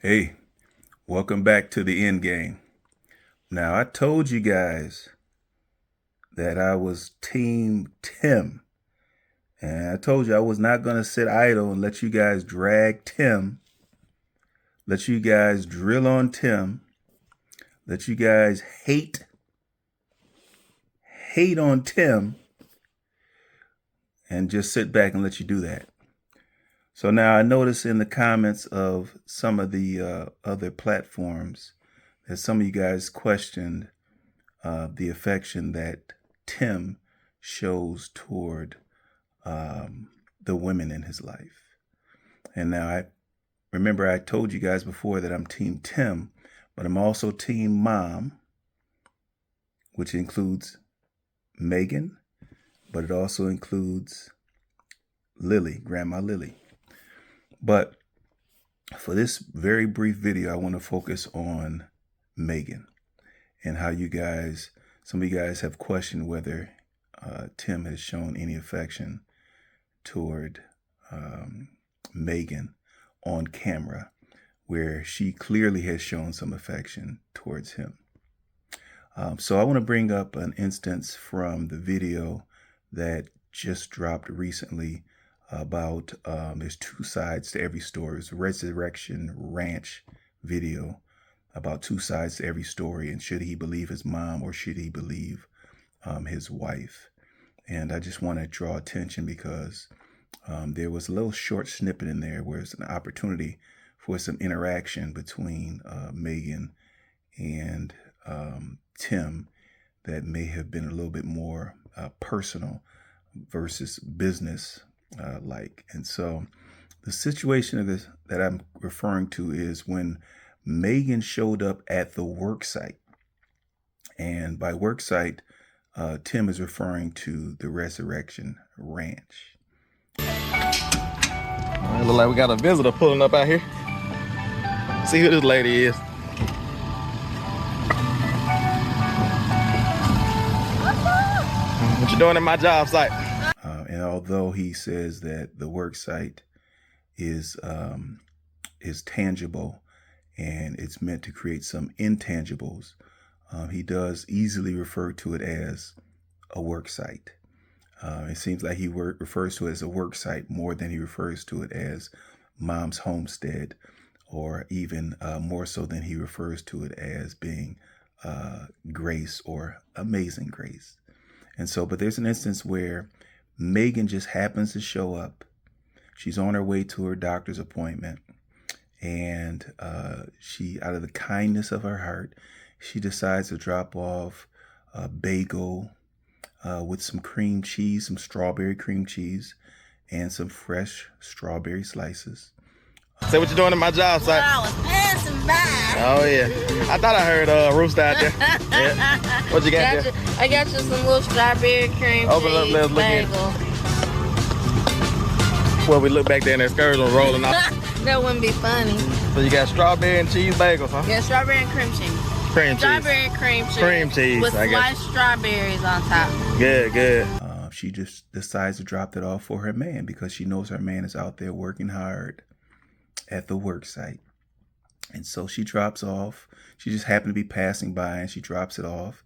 Hey, welcome back to the end game. Now, I told you guys that I was Team Tim. And I told you I was not going to sit idle and let you guys drag Tim, let you guys drill on Tim, let you guys hate on Tim, and just sit back and let you do that. So now I notice in the comments of some of the other platforms that some of you guys questioned the affection that Tim shows toward the women in his life. And now I told you guys before that I'm Team Tim, but I'm also Team Mom, which includes Megan, but it also includes Lily, Grandma Lily. But for this very brief video, I want to focus on Megan and how some of you guys have questioned whether Tim has shown any affection toward Megan on camera, where she clearly has shown some affection towards him. So I want to bring up an instance from the video that just dropped recently about there's two sides to every story. It's a Resurrection Ranch video about two sides to every story, and should he believe his mom or should he believe his wife? And I just want to draw attention because there was a little short snippet in there where it's an opportunity for some interaction between Megan and Tim that may have been a little bit more personal versus business like. And so the situation of this that I'm referring to is when Megan showed up at the work site. And by work site, Tim is referring to the Resurrection Ranch. It look like we got a visitor pulling up out here. See who this lady is. What you doing at my job site? And although he says that the work site is tangible and it's meant to create some intangibles, he does easily refer to it as a work site. It seems like he refers to it as a work site more than he refers to it as Mom's homestead, or even more so than he refers to it as being Grace or Amazing Grace. And so, but there's an instance where Megan just happens to show up. She's on her way to her doctor's appointment, and she, out of the kindness of her heart, she decides to drop off a bagel with some cream cheese, some strawberry cream cheese, and some fresh strawberry slices. Say what you doing at my job site. Well, I was passing by. Oh yeah, I thought I heard Rooster out there. Yeah. What you got there? I got you some little strawberry cream Open cheese up, let's look at it. bagel. Well, we look back there and that skirt was rolling off. That wouldn't be funny. So you got strawberry and cheese bagels, huh? Yeah, strawberry and cream cheese. Cream cheese. Strawberry and cream cheese. Cream cheese, with I guess. sliced strawberries on top. Good. She just decides to drop that off for her man because she knows her man is out there working hard at the work site. And so she drops off. She just happened to be passing by and she drops it off.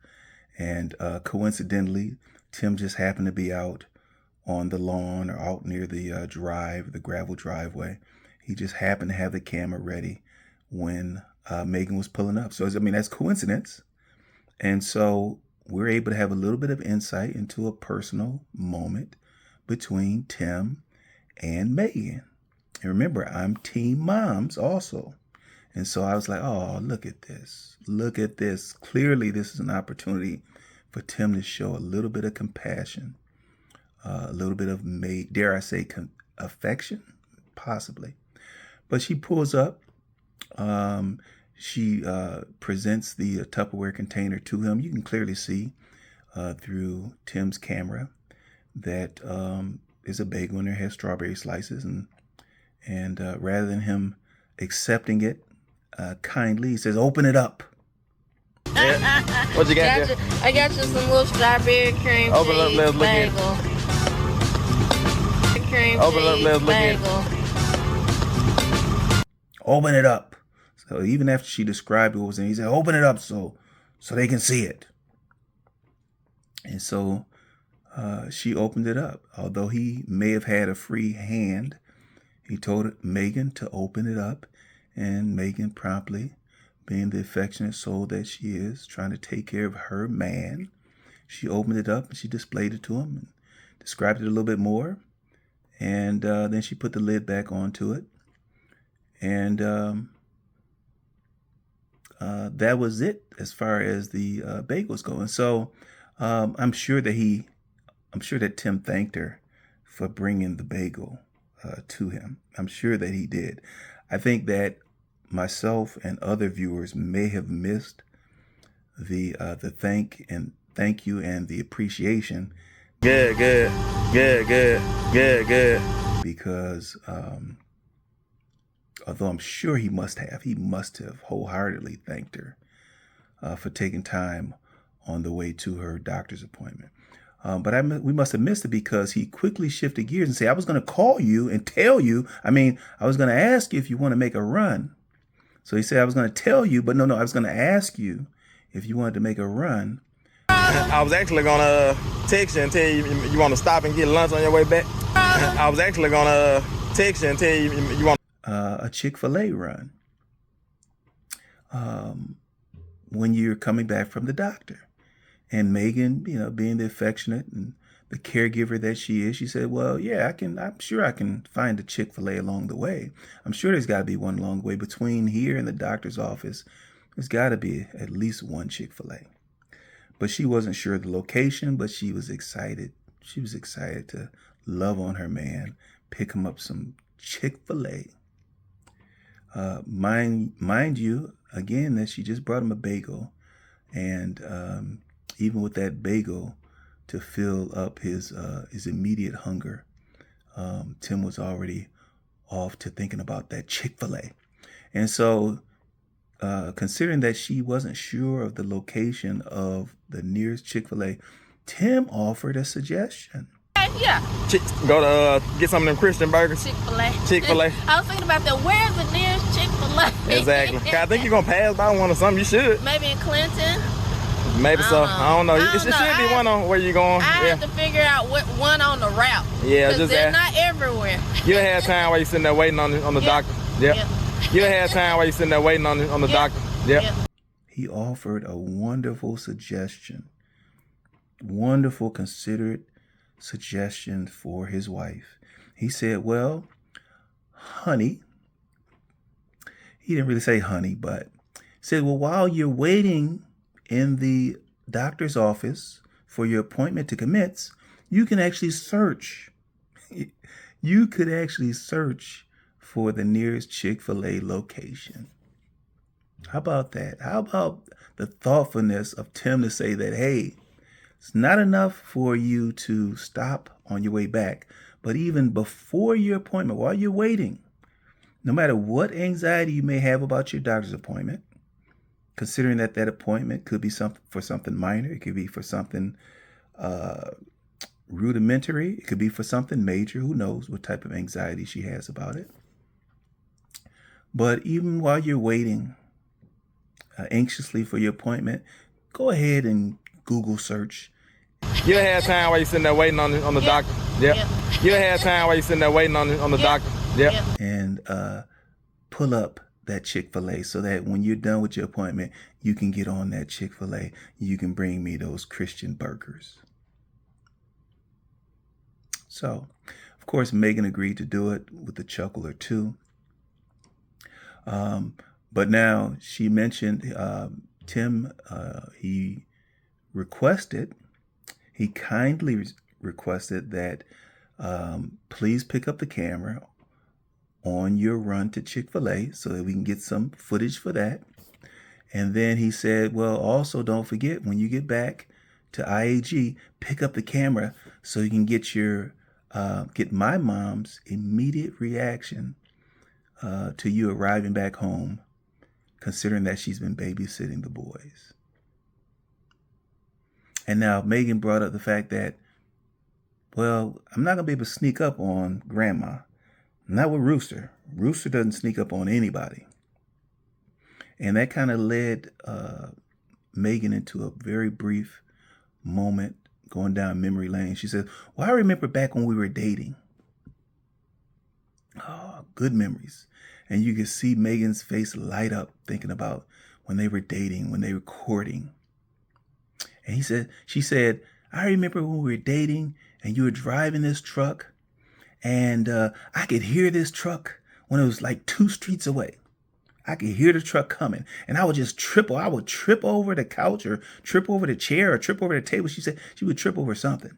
And coincidentally, Tim just happened to be out on the lawn or out near the the gravel driveway. He just happened to have the camera ready when Megan was pulling up. So, I mean, that's coincidence. And so we're able to have a little bit of insight into a personal moment between Tim and Megan. And remember, I'm Team Moms also. And so I was like, oh, look at this. Look at this. Clearly, this is an opportunity for Tim to show a little bit of compassion, a little bit of, dare I say, affection, possibly. But she pulls up. She presents the Tupperware container to him. You can clearly see through Tim's camera that there's a bagel in there, has strawberry slices, and rather than him accepting it kindly, he says, "Open it up." Yeah. What you got there? I got you some little strawberry cream Open up, cheese let's look at it. bagel. Cream Open up, cheese let's look at it. bagel. Open it up. So even after she described what was in it, he said, open it up so they can see it. And so she opened it up. Although he may have had a free hand, he told Megan to open it up. And Megan promptly, being the affectionate soul that she is, trying to take care of her man, she opened it up and she displayed it to him and described it a little bit more. And then she put the lid back onto it. And that was it as far as the bagels go. And so I'm sure that Tim thanked her for bringing the bagel to him. I'm sure that he did. I think that myself and other viewers may have missed the thank you and the appreciation. Good. Because although I'm sure he must have wholeheartedly thanked her for taking time on the way to her doctor's appointment. But we must have missed it because he quickly shifted gears and said, I was going to call you and tell you. I was going to ask you if you want to make a run. So he said, I was going to tell you, but no, I was going to ask you if you wanted to make a run. I was actually going to text you and tell you you want to stop and get lunch on your way back. I was actually going to text you and tell you you want a Chick-fil-A run when you're coming back from the doctor. And Megan, being the affectionate and the caregiver that she is, she said, well, yeah, I'm sure I can find a Chick-fil-A along the way. I'm sure there's got to be one along the way. Between here and the doctor's office, there's got to be at least one Chick-fil-A. But she wasn't sure of the location, but she was excited. She was excited to love on her man, pick him up some Chick-fil-A. Mind you, again, that she just brought him a bagel. And even with that bagel to fill up his immediate hunger, Tim was already off to thinking about that Chick-fil-A. And so considering that she wasn't sure of the location of the nearest Chick-fil-A, Tim offered a suggestion. Yeah. Go to get some of them Christian burgers. Chick-fil-A. I was thinking about that. Where's the nearest Chick-fil-A? Exactly. I think you're going to pass by one or something. You should. Maybe in Clinton. Maybe so. I don't know. It should be one on where you're going. I have to figure out what one on the route. Yeah, just they're not everywhere. You'll have time while you're sitting there waiting on the doctor. Yep. You'll have time while you're sitting there waiting on the doctor. Yep. He offered a wonderful suggestion. Wonderful, considerate suggestion for his wife. He said, well, honey, he didn't really say honey, but he said, well, while you're waiting in the doctor's office for your appointment to commence, you can actually search. You could actually search for the nearest Chick-fil-A location. How about that? How about the thoughtfulness of Tim to say that, hey, it's not enough for you to stop on your way back, but even before your appointment, while you're waiting, no matter what anxiety you may have about your doctor's appointment, considering that appointment could be something minor, it could be for something rudimentary, it could be for something major, who knows what type of anxiety she has about it. But even while you're waiting anxiously for your appointment, go ahead and Google search. You'll have time while you're sitting there waiting on the doctor. Yep. You'll have time while you're sitting there waiting on the doctor. Yep. And pull up that Chick-fil-A so that when you're done with your appointment, you can get on that Chick-fil-A. You can bring me those Christian burgers. So, of course, Megan agreed to do it with a chuckle or two. But now she mentioned Tim, he kindly requested that please pick up the camera on your run to Chick-fil-A so that we can get some footage for that. And then he said, well, also don't forget when you get back to IAG, pick up the camera so you can get my mom's immediate reaction to you arriving back home, considering that she's been babysitting the boys. And now Megan brought up the fact that, well, I'm not going to be able to sneak up on Grandma. Not with Rooster. Rooster doesn't sneak up on anybody. And that kind of led Megan into a very brief moment going down memory lane. She said, well, I remember back when we were dating. Oh, good memories. And you could see Megan's face light up thinking about when they were dating, when they were courting. And she said, I remember when we were dating and you were driving this truck and I could hear this truck when it was like 2 streets away. I could hear the truck coming and I would just I would trip over the couch or trip over the chair or trip over the table. She said she would trip over something.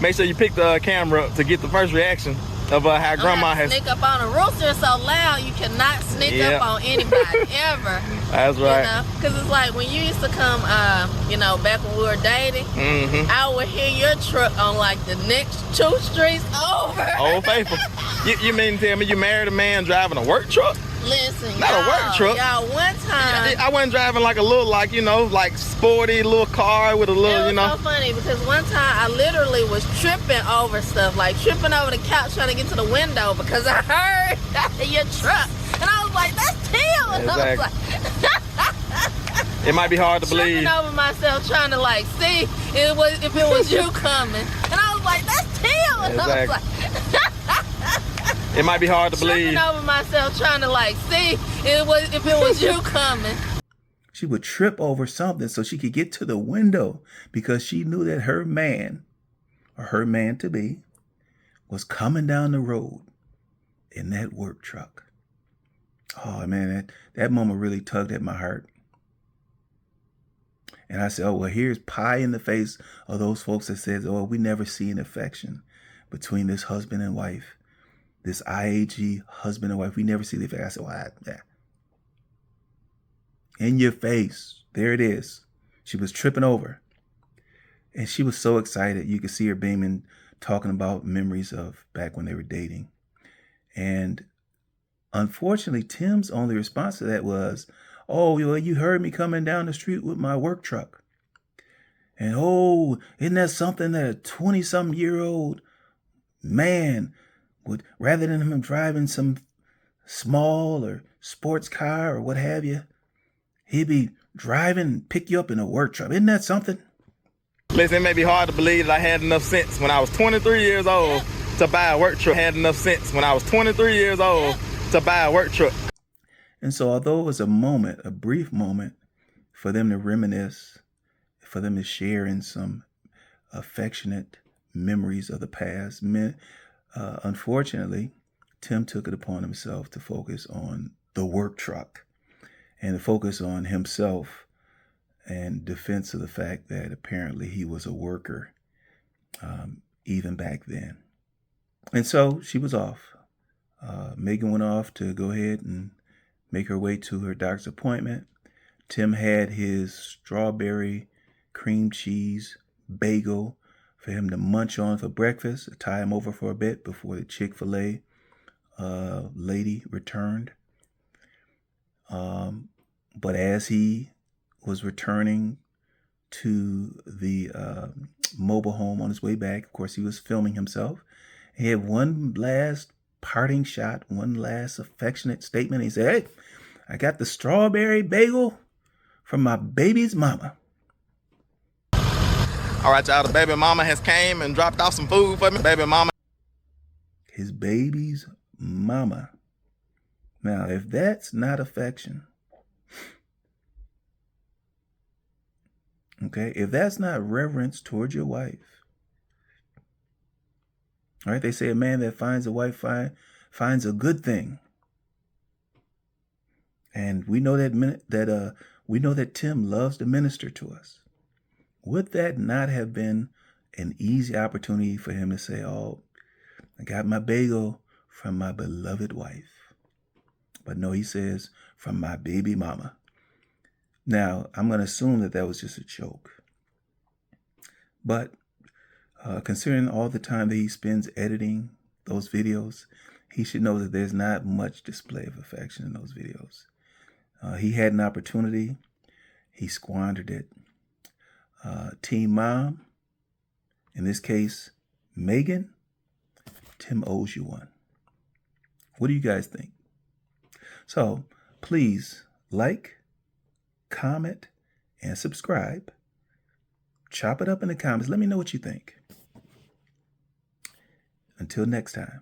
Make sure you pick the camera up to get the first reaction of how grandma has. Sneak up on a rooster so loud you cannot sneak up on anybody ever. That's right. You know, because it's like when you used to come, back when we were dating, I would hear your truck on like the next 2 streets over. Old faithful. You mean to tell me you married a man driving a work truck? Listen, not a work truck. Y'all, one time I wasn't driving like a little, like sporty little car with a little, It was so funny because one time I literally was tripping over stuff, like tripping over the couch trying to get to the window because I heard your truck, and I was like, "That's Tim." And exactly. I was like, it might be hard to believe. Tripping over myself trying to like see if it was you coming, and I was like, "That's Tim." And exactly. I was like. It might be hard to believe. Tripping over myself trying to like see if it was you coming. She would trip over something so she could get to the window because she knew that her man or her man to be was coming down the road in that work truck. Oh man, that moment really tugged at my heart. And I said, oh, well, here's pie in the face of those folks that said, oh, we never see an affection between this husband and wife. This IAG husband and wife, we never see the effect. I said, well, yeah. In your face. There it is. She was tripping over. And she was so excited. You could see her beaming, talking about memories of back when they were dating. And unfortunately, Tim's only response to that was, oh, well, you heard me coming down the street with my work truck. And oh, isn't that something that a 20-something-year-old man would, rather than him driving some small or sports car or what have you, he'd be driving and pick you up in a work truck. Isn't that something? Listen, it may be hard to believe that I had enough sense when I was 23 years old to buy a work truck. I had enough sense when I was 23 years old to buy a work truck. And so although it was a moment, a brief moment for them to reminisce, for them to share in some affectionate memories of the past, unfortunately, Tim took it upon himself to focus on the work truck and to focus on himself and defense of the fact that apparently he was a worker even back then. And so she was off. Megan went off to go ahead and make her way to her doctor's appointment. Tim had his strawberry cream cheese bagel for him to munch on for breakfast, to tie him over for a bit before the Chick-fil-A lady returned. But as he was returning to the mobile home on his way back, of course, he was filming himself. He had one last parting shot, one last affectionate statement. He said, hey, I got the strawberry bagel from my baby's mama. All right, y'all, the baby mama has came and dropped off some food for me. Baby mama. His baby's mama. Now, if that's not affection, okay, if that's not reverence towards your wife, all right, they say a man that finds a wife finds a good thing. And we know that Tim loves to minister to us. Would that not have been an easy opportunity for him to say, oh, I got my bagel from my beloved wife? But no, he says, from my baby mama. Now, I'm going to assume that was just a joke. But considering all the time that he spends editing those videos, he should know that there's not much display of affection in those videos. He had an opportunity. He squandered it. Team Mom, in this case, Megan, Tim owes you one. What do you guys think? So please like, comment, and subscribe. Chop it up in the comments. Let me know what you think. Until next time.